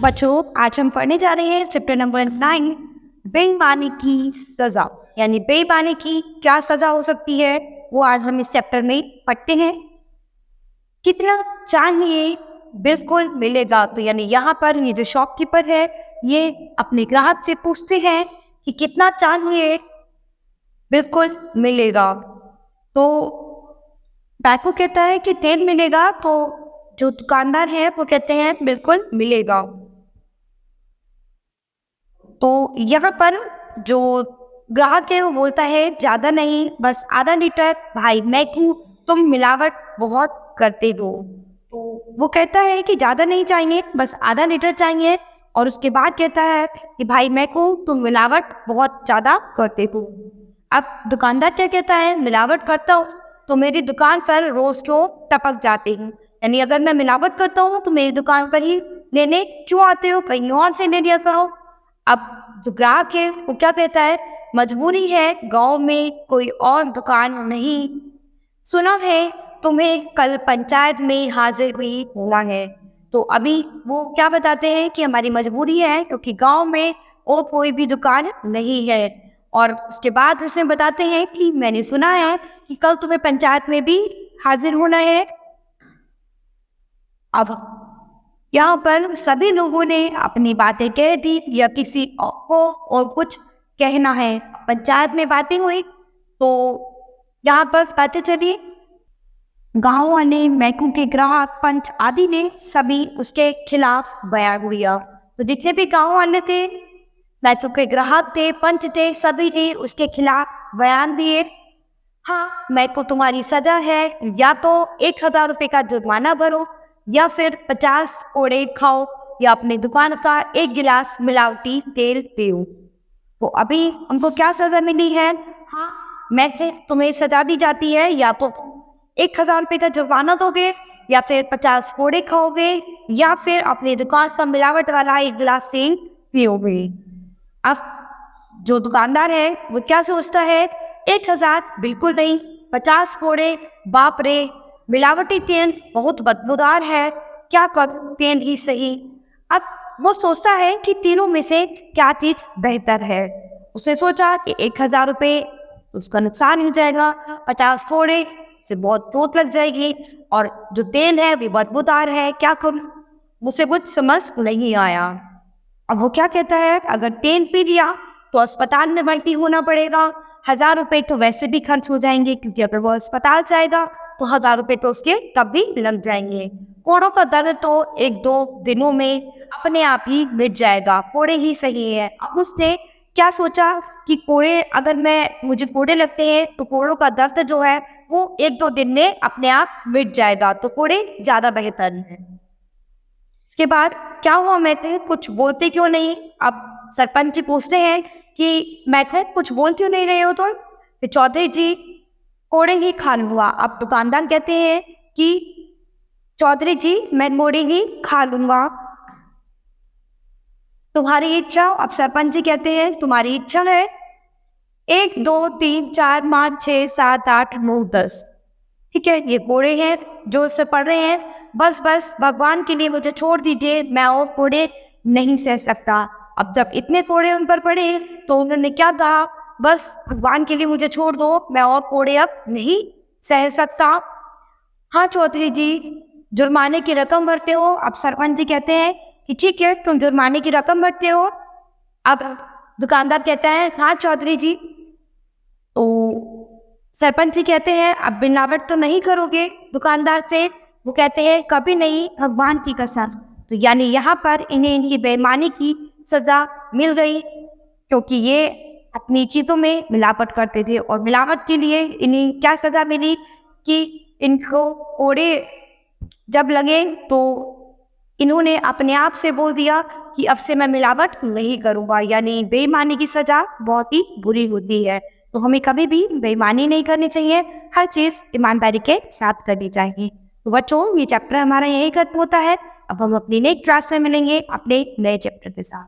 बच्चों, आज हम पढ़ने जा रहे हैं चैप्टर नंबर 9, बेईमानी की सजा। यानी बेईमानी की क्या सजा हो सकती है वो आज हम इस चैप्टर में पढ़ते हैं। कितना चाहिए बिल्कुल मिलेगा। तो यानी यहाँ पर ये जो शॉपकीपर है ये अपने ग्राहक से पूछते हैं कि कितना चाहिए बिल्कुल मिलेगा। तो पैको कहता है कि 10 मिलेगा। तो जो दुकानदार है वो कहते हैं बिल्कुल मिलेगा। तो यहाँ पर जो ग्राहक है वो बोलता है ज़्यादा नहीं, बस आधा लीटर। भाई मैं क्यों, तुम मिलावट बहुत करते हो। तो वो कहता है कि ज़्यादा नहीं चाहिए, बस आधा लीटर चाहिए। और उसके बाद कहता है कि भाई मैं को तुम मिलावट बहुत ज़्यादा करते हो। अब दुकानदार क्या कहता है, मिलावट करता हूँ तो मेरी दुकान पर रोज़ लोग टपक जाते हैं। यानी अगर मैं मिलावट करता हूँ तो मेरी दुकान पर ही लेने क्यों आते हो, कहीं और से ले लिया करो। अब जो ग्राहक है वो क्या कहता है, मजबूरी है, गांव में कोई और दुकान नहीं। सुना है तुम्हें कल पंचायत में हाजिर भी होना है। तो अभी वो क्या बताते हैं कि हमारी मजबूरी है क्योंकि गांव में और कोई भी दुकान नहीं है। और उसके बाद उसमें बताते हैं कि मैंने सुना है कि कल तुम्हें पंचायत में भी हाजिर होना है। अब यहाँ पर सभी लोगों ने अपनी बातें कह दी या किसी को और कुछ कहना है। पंचायत में बातें हुई तो यहाँ पर बातें चली। गांव वाले, मैकू के ग्राहक, पंच आदि ने सभी उसके खिलाफ बयान दिया। तो जितने भी गांव वाले थे, मैकू के ग्राहक थे, पंच थे, सभी ने उसके खिलाफ बयान दिए। हाँ, मैकू तुम्हारी सजा है, या तो 1000 रुपये का जुर्माना भरो या फिर 50 कोड़े खाओ या अपनी दुकान का 1 गिलास मिलावटी तेल पियो। तो अभी हमको क्या सजा मिली है? हाँ, मैं तुम्हें सजा दी जाती है, या तो 1000 रुपये का जुर्माना दोगे या फिर 50 कोड़े खाओगे या फिर अपनी दुकान का मिलावट वाला 1 गिलास तेल पियोगे। अब जो दुकानदार है वो क्या सोचता है, 1000 बिल्कुल नहीं, 50 कोड़े, बाप रे, मिलावटी तेल बहुत बदबूदार है, क्या करूं, तेल ही सही। अब वो सोचता है कि तीनों में से क्या चीज बेहतर है। उसने सोचा कि 1000 रुपये उसका नुकसान हो जाएगा, 50 कोड़े से बहुत चोट लग जाएगी, और जो तेल है वो बदबूदार है, क्या करूं। मुझे कुछ समझ नहीं आया। अब वो क्या कहता है, अगर तेल पी लिया तो अस्पताल में भर्ती होना पड़ेगा। 1000 रुपये तो वैसे भी खर्च हो जाएंगे क्योंकि अगर वो अस्पताल जाएगा तो 1000 रुपये तो उसके तब भी लग जाएंगे। कोड़ों का दर्द तो 1-2 दिनों में अपने आप ही मिट जाएगा, कोड़े ही सही है। अब उसने क्या सोचा कि कोड़े, अगर मुझे कोड़े लगते हैं तो कोड़ों का दर्द जो है वो 1-2 दिन में अपने आप मिट जाएगा, तो कोड़े ज़्यादा बेहतर है। इसके बाद क्या हुआ, मैं कुछ बोलते क्यों नहीं। अब सरपंच जी पूछते हैं कि मैं कुछ बोल क्यों नहीं रहे हो। तो फिर चौधरी जी, कोड़े ही खा लूंगा। अब दुकानदार कहते हैं कि चौधरी जी मैं कोड़े ही खा लूंगा, तुम्हारी इच्छा। अब सरपंच जी कहते हैं तुम्हारी इच्छा है 1 2 3 4 5 6 7 8 9 10, ठीक है, ये कोड़े हैं जो इससे पढ़ रहे हैं। बस बस भगवान के लिए मुझे छोड़ दीजिए, मैं और कोड़े नहीं सह सकता। अब जब इतने कोड़े उन पर पड़े तो उन्होंने क्या कहा, बस भगवान के लिए मुझे छोड़ दो, मैं और कोड़े अब नहीं सह सकता। हाँ चौधरी जी, जुर्माने की रकम भरते हो। अब सरपंच जी कहते हैं कि ठीक है, तुम जुर्माने की रकम भरते हो। अब दुकानदार कहता है हाँ चौधरी जी। तो सरपंच जी कहते हैं अब मिलावट तो नहीं करोगे दुकानदार से। वो कहते हैं कभी नहीं, भगवान की कसम। तो यानी यहाँ पर इन्हें इनकी बेईमानी की सजा मिल गई क्योंकि ये अपनी चीज़ों में मिलावट करते थे, और मिलावट के लिए इन्हें क्या सजा मिली कि इनको कोड़े जब लगे तो इन्होंने अपने आप से बोल दिया कि अब से मैं मिलावट नहीं करूँगा। यानी बेईमानी की सजा बहुत ही बुरी होती है। तो हमें कभी भी बेईमानी नहीं करनी चाहिए, हर चीज़ ईमानदारी के साथ करनी चाहिए। तो बच्चों, ये चैप्टर हमारा यही खत्म होता है। अब हम अपनी नेक्स्ट क्लास में मिलेंगे अपने नए चैप्टर के साथ।